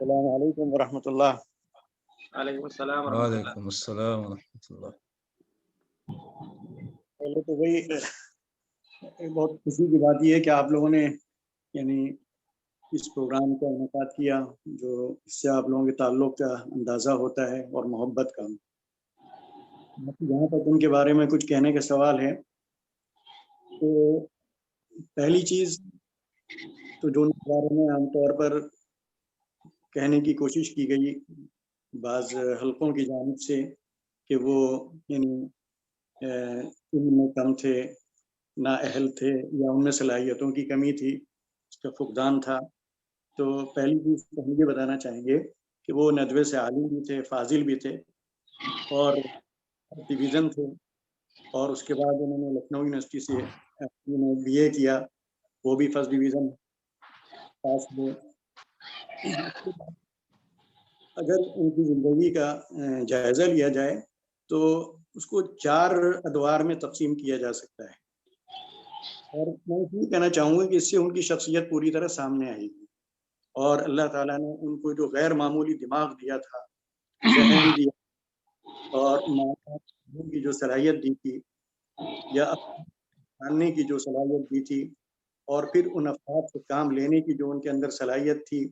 السلام علیکم ورحمۃ اللہ۔ وعلیکم السلام ورحمۃ اللہ۔ وعلیکم السلام ورحمۃ اللہ۔ پہلے تو وہی بہت خوشی کی بات یہ ہے کہ آپ لوگوں نے یعنی اس پروگرام کا انعقاد کیا، جو اس سے آپ لوگوں کے تعلق کا اندازہ ہوتا ہے اور محبت کا۔ جہاں تک ان کے بارے میں کچھ کہنے کا سوال ہے تو پہلی چیز تو جو ان کے بارے میں عام طور پر کہنے کی کوشش کی گئی بعض حلقوں کی جانب سے کہ وہ یعنی علم میں کم تھے، نااہل تھے، یا ان میں صلاحیتوں کی کمی تھی، اس کا فقدان تھا۔ تو پہلی چیز تو ہم یہ بتانا چاہیں گے کہ وہ ندوے سے عالم بھی تھے، فاضل بھی تھے، اور ڈویژن تھے، اور اس کے بعد انہوں نے لکھنؤ یونیورسٹی سے BA کیا، وہ بھی فرسٹ ڈویژن پاس ہوئے۔ اگر ان کی زندگی کا جائزہ لیا جائے تو اس کو 4 ادوار میں تقسیم کیا جا سکتا ہے، اور میں یہ کہنا چاہوں گا کہ اس سے ان کی شخصیت پوری طرح سامنے آئے گی، اور اللہ تعالیٰ نے ان کو جو غیر معمولی دماغ دیا تھا، ذہن دیا، اور کی جو صلاحیت دی تھی، یا جاننے کی جو صلاحیت دی تھی، اور پھر ان افراد سے کام لینے کی جو ان کے اندر صلاحیت تھی،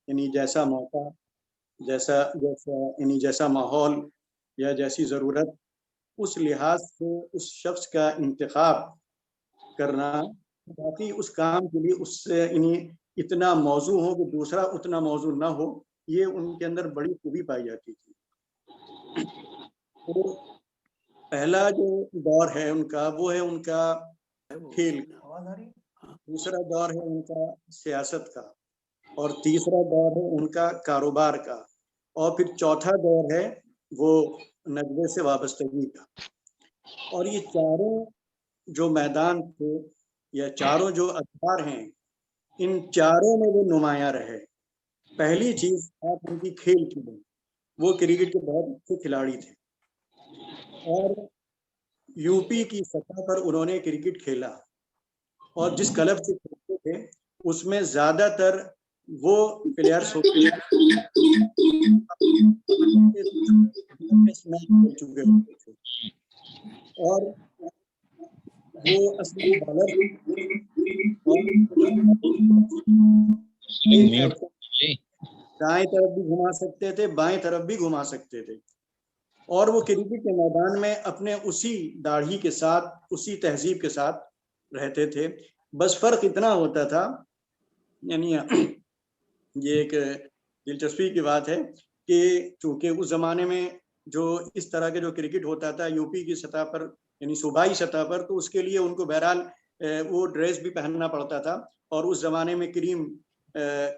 یعنی جیسا موقع، جیسا ماحول یا جیسی ضرورت، اس لحاظ سے اس شخص کا انتخاب کرنا، باقی اس کام کے لیے اس سے اتنا موضوع ہو کہ دوسرا اتنا موضوع نہ ہو، یہ ان کے اندر بڑی خوبی پائی جاتی تھی۔ تو پہلا جو دور ہے ان کا، وہ ہے ان کا کھیل، دوسرا دور ہے ان کا سیاست کا، اور تیسرا دور ہے ان کا کاروبار کا، اور پھر چوتھا دور ہے وہ ندوے سے وابستگی کا۔ اور یہ چاروں جو میدان تھے یا چاروں جو ادوار ہیں، ان چاروں میں وہ نمایاں رہے۔ پہلی چیز آپ ان کی کھیل کی لیں، وہ کرکٹ کے بہت اچھے کھلاڑی تھے، اور UP کی سطح پر انہوں نے کرکٹ کھیلا، اور جس کلب سے کھیلتے تھے اس میں زیادہ تر وہ پلیئرس ہوتے ہیں اور وہ اصلی بالر دائیں طرف بھی گھما سکتے تھے، بائیں طرف بھی گھما سکتے تھے، اور وہ کرکٹ کے میدان میں اپنے اسی داڑھی کے ساتھ، اسی تہذیب کے ساتھ رہتے تھے۔ بس فرق اتنا ہوتا تھا، یعنی یہ ایک دلچسپی کی بات ہے کہ چونکہ اس زمانے میں جو اس طرح کے جو کرکٹ ہوتا تھا UP کی سطح پر، یعنی صوبائی سطح پر، تو اس کے لیے ان کو بہرحال وہ ڈریس بھی پہننا پڑتا تھا، اور اس زمانے میں کریم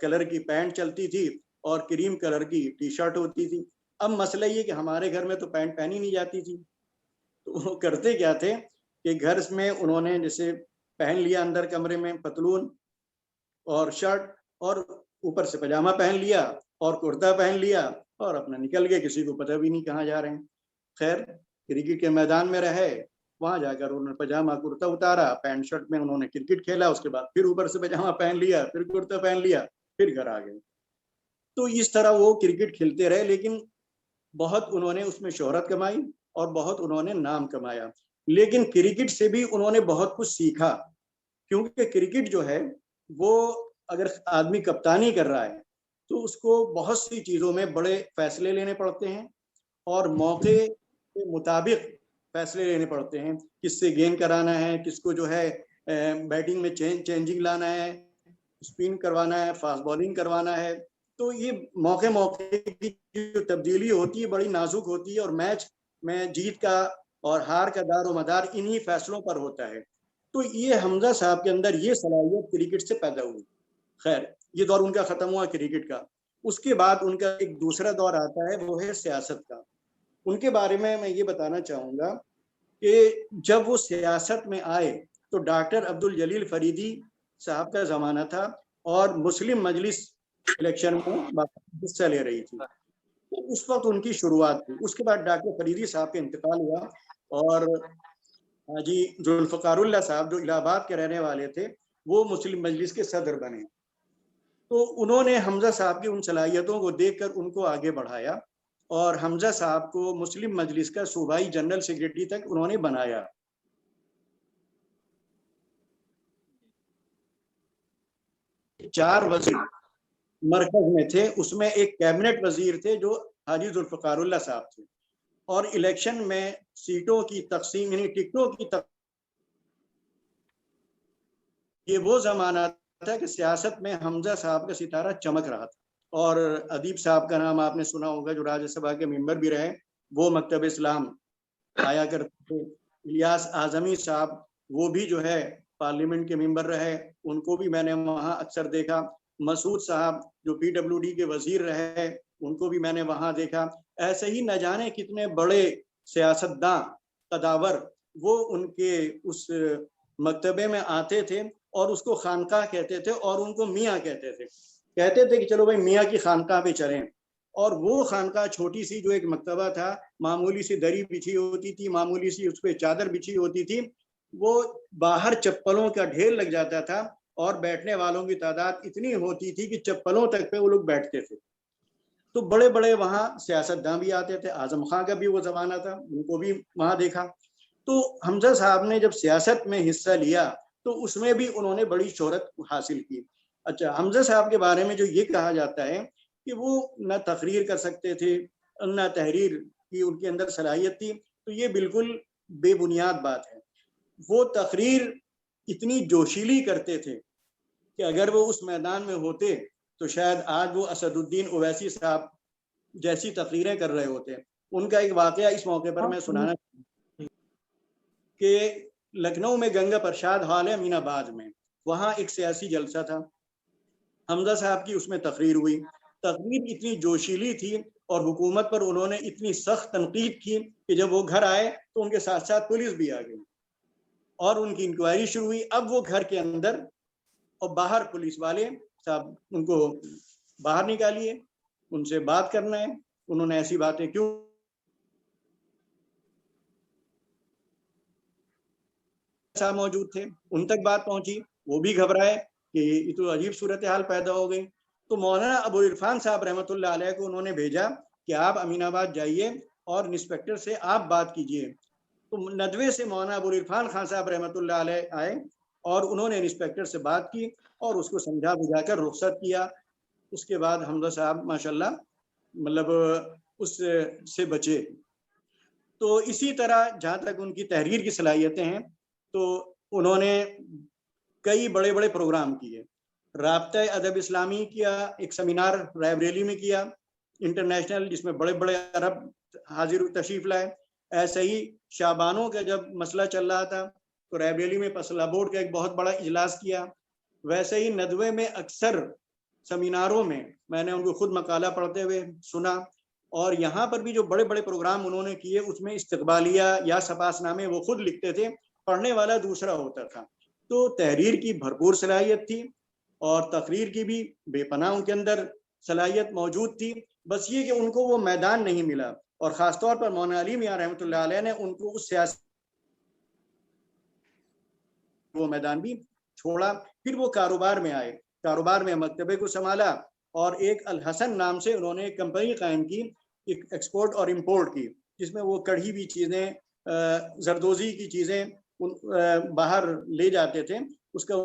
کلر کی پینٹ چلتی تھی اور کریم کلر کی ٹی شرٹ ہوتی تھی۔ اب مسئلہ یہ کہ ہمارے گھر میں تو پینٹ پہنی نہیں جاتی تھی، تو وہ کرتے کیا تھے کہ گھر میں انہوں نے جیسے پہن لیا اندر کمرے میں پتلون اور شرٹ، اور اوپر سے پاجامہ پہن لیا اور کرتا پہن لیا، اور اپنا نکل گئے، کسی کو پتہ بھی نہیں کہاں جا رہے ہیں۔ خیر، کرکٹ کے میدان میں رہے، وہاں جا کر انہوں نے پاجامہ کرتا اتارا، پینٹ شرٹ میں انہوں نے کرکٹ کھیلا، اس کے بعد پھر اوپر سے پاجامہ پہن لیا، پھر کرتا پہن لیا، پھر گھر آ گئے۔ تو اس طرح وہ کرکٹ کھیلتے رہے، لیکن بہت انہوں نے اس میں شہرت کمائی اور بہت انہوں نے نام کمایا، لیکن کرکٹ سے بھی انہوں نے بہت کچھ سیکھا، کیونکہ کرکٹ جو ہے وہ اگر آدمی کپتانی کر رہا ہے تو اس کو بہت سی چیزوں میں بڑے فیصلے لینے پڑتے ہیں، اور موقع کے مطابق فیصلے لینے پڑتے ہیں، کس سے گیند کرانا ہے، کس کو جو ہے بیٹنگ میں چینجنگ لانا ہے، اسپن کروانا ہے، فاسٹ بالنگ کروانا ہے۔ تو یہ موقع کی جو تبدیلی ہوتی ہے بڑی نازک ہوتی ہے، اور میچ میں جیت کا اور ہار کا دار و مدار انہی فیصلوں پر ہوتا ہے۔ تو یہ حمزہ صاحب کے اندر یہ صلاحیت کرکٹ سے پیدا ہوئی۔ خیر، یہ دور ان کا ختم ہوا کرکٹ کا۔ اس کے بعد ان کا ایک دوسرا دور آتا ہے، وہ ہے سیاست کا۔ ان کے بارے میں یہ بتانا چاہوں گا کہ جب وہ سیاست میں آئے تو ڈاکٹر عبدالجلیل فریدی صاحب کا زمانہ تھا، اور مسلم مجلس الیکشن میں حصہ لے رہی تھی، تو اس وقت ان کی شروعات تھی۔ اس کے بعد ڈاکٹر فریدی صاحب کا انتقال ہوا، اور حاجی ذوالفقار اللہ صاحب جو الہ آباد کے رہنے والے تھے وہ مسلم مجلس کے صدر بنے۔ تو انہوں نے حمزہ صاحب کی ان صلاحیتوں کو دیکھ کر ان کو آگے بڑھایا اور حمزہ صاحب کو مسلم مجلس کا صوبائی جنرل سیکریٹری تک انہوں نے بنایا. 4 وزیر مرکز میں تھے، اس میں ایک کیبنٹ وزیر تھے جو حاجی ذوالفقار اللہ صاحب تھے، اور الیکشن میں سیٹوں کی تقسیم یعنی ٹکٹوں کی تقسیم. یہ وہ زمانہ تھا کہ سیاست میں حمزہ صاحب کا ستارہ چمک رہا تھا. اور ادیب صاحب کا نام آپ نے سنا ہوگا جو راجیہ سبھا کے ممبر بھی رہے، وہ مکتب اسلام آیا کرتے تھے. الیاس اعظمی صاحب وہ بھی جو ہے پارلیمنٹ کے ممبر رہے، ان کو بھی میں نے وہاں اکثر دیکھا. مسعود صاحب جو پی ڈبلیو ڈی کے وزیر رہے، ان کو بھی میں نے وہاں دیکھا. ایسے ہی نہ جانے کتنے بڑے سیاستداں قداور وہ ان کے اس مکتبے میں آتے تھے اور اس کو خانقاہ کہتے تھے اور ان کو میاں کہتے تھے کہ چلو بھائی میاں کی خانقاہ پہ چلیں. اور وہ خانقاہ چھوٹی سی جو ایک مکتبہ تھا، معمولی سی دری بچھی ہوتی تھی، معمولی سی اس پہ چادر بچھی ہوتی تھی، وہ باہر چپلوں کا ڈھیر لگ جاتا تھا اور بیٹھنے والوں کی تعداد اتنی ہوتی تھی کہ چپلوں تک پہ وہ لوگ بیٹھتے تھے. تو بڑے بڑے وہاں سیاستداں بھی آتے تھے. اعظم خان کا بھی وہ زمانہ تھا، ان کو بھی وہاں دیکھا. تو حمزہ صاحب نے جب سیاست میں حصہ لیا تو اس میں بھی انہوں نے بڑی شہرت حاصل کی. اچھا، حمزہ صاحب کے بارے میں جو یہ کہا جاتا ہے کہ وہ نہ تقریر کر سکتے تھے نہ تحریر کی ان کے اندر صلاحیت تھی، تو یہ بالکل بے بنیاد بات ہے. وہ تقریر اتنی جوشیلی کرتے تھے کہ اگر وہ اس میدان میں ہوتے تو شاید آج وہ اسد الدین اویسی صاحب جیسی تقریریں کر رہے ہوتے. ان کا ایک واقعہ اس موقع پر میں سنانا کہ لکھنؤ میں گنگا پرساد ہال ہے امین آباد میں، وہاں ایک سیاسی جلسہ تھا. حمزہ صاحب کی اس میں تقریر ہوئی. تقریر اتنی جوشیلی تھی اور حکومت پر انہوں نے اتنی سخت تنقید کی کہ جب وہ گھر آئے تو ان کے ساتھ ساتھ پولیس بھی آ گئی اور ان کی انکوائری شروع ہوئی. اب وہ گھر کے اندر اور باہر پولیس والے صاحب ان کو باہر نکالیے، ان سے بات کرنا ہے. انہوں نے ایسی باتیں کیوں صاحب موجود تھے، ان تک بات پہنچی، وہ بھی گھبرائے کہ یہ تو عجیب صورتحال پیدا ہو گئی. تو مولانا ابو عرفان صاحب رحمۃ اللہ علیہ کو انہوں نے بھیجا کہ آپ امین آباد جائیے اور انسپیکٹر سے آپ بات کیجئے. تو ندوے سے مولانا ابو عرفان خان صاحب رحمۃ اللہ علیہ آئے اور انہوں نے انسپیکٹر سے بات کی اور اس کو سمجھا بجھا کر رخصت کیا. اس کے بعد حمزہ صاحب ماشاءاللہ مطلب اس سے بچے. تو اسی طرح جہاں تک ان کی تحریر کی صلاحیتیں ہیں تو انہوں نے کئی بڑے بڑے پروگرام کیے. رابطہ ادب اسلامی کیا، ایک سیمینار رائے بریلی میں کیا انٹرنیشنل، جس میں بڑے بڑے عرب حاضر تشریف لائے. ایسے ہی شابانوں کا جب مسئلہ چل رہا تھا تو رائے بریلی میں فیصلہ بورڈ کا ایک بہت بڑا اجلاس کیا. ویسے ہی ندوے میں اکثر سیمیناروں میں میں نے ان کو خود مقالہ پڑھتے ہوئے سنا. اور یہاں پر بھی جو بڑے بڑے پروگرام انہوں نے کیے اس میں استقبالیہ یا سپاس نامے وہ خود لکھتے تھے، پڑھنے والا دوسرا ہوتا تھا. تو تحریر کی بھرپور صلاحیت تھی اور تقریر کی بھی بے پناہ ان کے اندر صلاحیت موجود تھی. بس یہ کہ ان کو وہ میدان نہیں ملا، اور خاص طور پر مولانا علی میاں رحمۃ اللہ علیہ نے ان کو اس سیاسی وہ میدان بھی چھوڑا. پھر وہ کاروبار میں آئے، کاروبار میں مکتبے کو سنبھالا اور ایک الحسن نام سے انہوں نے ایک کمپنی قائم کی، ایک ایکسپورٹ اور امپورٹ کی، جس میں وہ کڑھی ہوئی چیزیں، زردوزی کی چیزیں باہر لے جاتے تھے. اس کا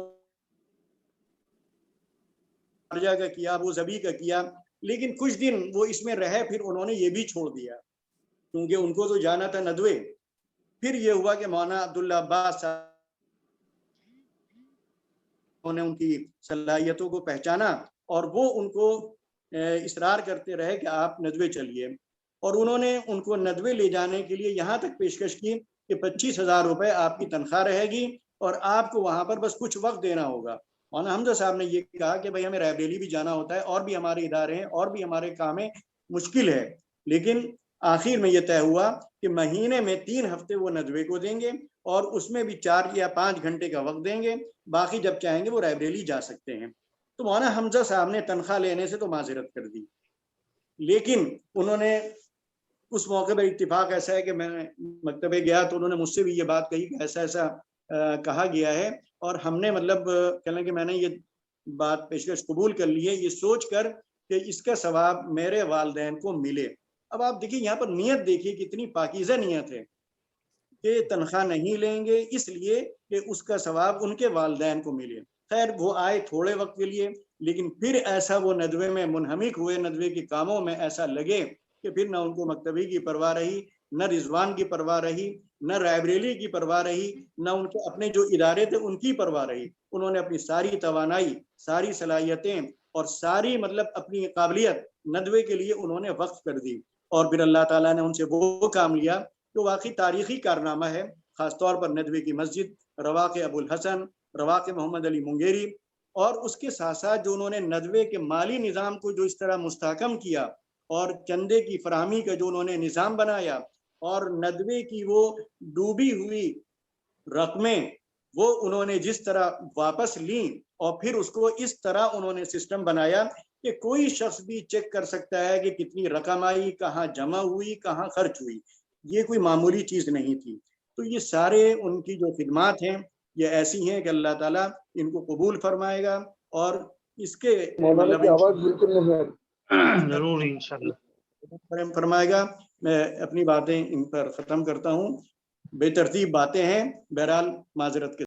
کا کیا، ابو ظبی کا کیا، لیکن کچھ دن وہ اس میں رہے پھر انہوں نے یہ بھی چھوڑ دیا کیونکہ ان کو تو جانا تھا ندوے. پھر یہ ہوا کہ مولانا عبداللہ عباس نے ان کی صلاحیتوں کو پہچانا اور وہ ان کو اصرار کرتے رہے کہ آپ ندوے چلیے. اور انہوں نے ان کو ندوے لے جانے کے لیے یہاں تک پیشکش کی کہ 25,000 روپے آپ کی تنخواہ رہے گی اور آپ کو وہاں پر بس کچھ وقت دینا ہوگا. مولانا حمزہ صاحب نے یہ کہا کہ بھائی ہمیں رائے بریلی بھی جانا ہوتا ہے اور بھی ہمارے ادارے ہیں اور بھی ہمارے کام ہیں، مشکل ہے. لیکن آخر میں یہ طے ہوا کہ مہینے میں 3 ہفتے وہ ندوے کو دیں گے اور اس میں بھی 4 یا 5 گھنٹے کا وقت دیں گے، باقی جب چاہیں گے وہ رائے بریلی جا سکتے ہیں. تو مولانا حمزہ صاحب نے تنخواہ لینے سے تو معذرت کر دی، لیکن انہوں نے اس موقع پر اتفاق ایسا ہے کہ میں مکتبے گیا تو انہوں نے مجھ سے بھی یہ بات کہی کہ ایسا ایسا کہا گیا ہے، اور ہم نے مطلب کہنے کہ میں نے یہ بات پیشکش قبول کر لی ہے یہ سوچ کر کہ اس کا ثواب میرے والدین کو ملے۔ اب آپ دیکھیے یہاں پر نیت دیکھیے کتنی پاکیزہ نیت ہے کہ تنخواہ نہیں لیں گے اس لیے کہ اس کا ثواب ان کے والدین کو ملے۔ خیر وہ آئے تھوڑے وقت کے لیے، لیکن پھر ایسا وہ ندوے میں منہمک ہوئے، ندوے کے کاموں میں ایسا لگے کہ پھر نہ ان کو مکتبی کی پرواہ رہی، نہ رضوان کی پرواہ رہی، نہ رائبریلی کی پرواہ رہی، نہ ان کے اپنے جو ادارے تھے ان کی پرواہ رہی۔ انہوں نے اپنی ساری توانائی، ساری صلاحیتیں اور ساری اپنی قابلیت ندوے کے لیے انہوں نے وقف کر دی، اور پھر اللہ تعالیٰ نے ان سے وہ کام لیا جو واقعی تاریخی کارنامہ ہے، خاص طور پر ندوے کی مسجد، رواق ابو الحسن، رواق محمد علی منگیری، اور اس کے ساتھ ساتھ جو انہوں نے ندوے کے مالی نظام کو جو اس طرح مستحکم کیا اور چندے کی فراہمی کا جو انہوں نے نظام بنایا، اور ندوے کی وہ ڈوبی ہوئی رقمیں وہ انہوں نے جس طرح واپس لیں، اور پھر اس کو اس طرح انہوں نے سسٹم بنایا کہ کوئی شخص بھی چیک کر سکتا ہے کہ کتنی رقم آئی، کہاں جمع ہوئی، کہاں خرچ ہوئی۔ یہ کوئی معمولی چیز نہیں تھی۔ تو یہ سارے ان کی جو خدمات ہیں یہ ایسی ہیں کہ اللہ تعالیٰ ان کو قبول فرمائے گا، اور اس کے مولانا کی آواز بالکل نہیں آ رہی۔ ضرور انشاءاللہ فرمائے گا۔ میں اپنی باتیں ان پر ختم کرتا ہوں، بے ترتیب باتیں ہیں، بہرحال معذرت کے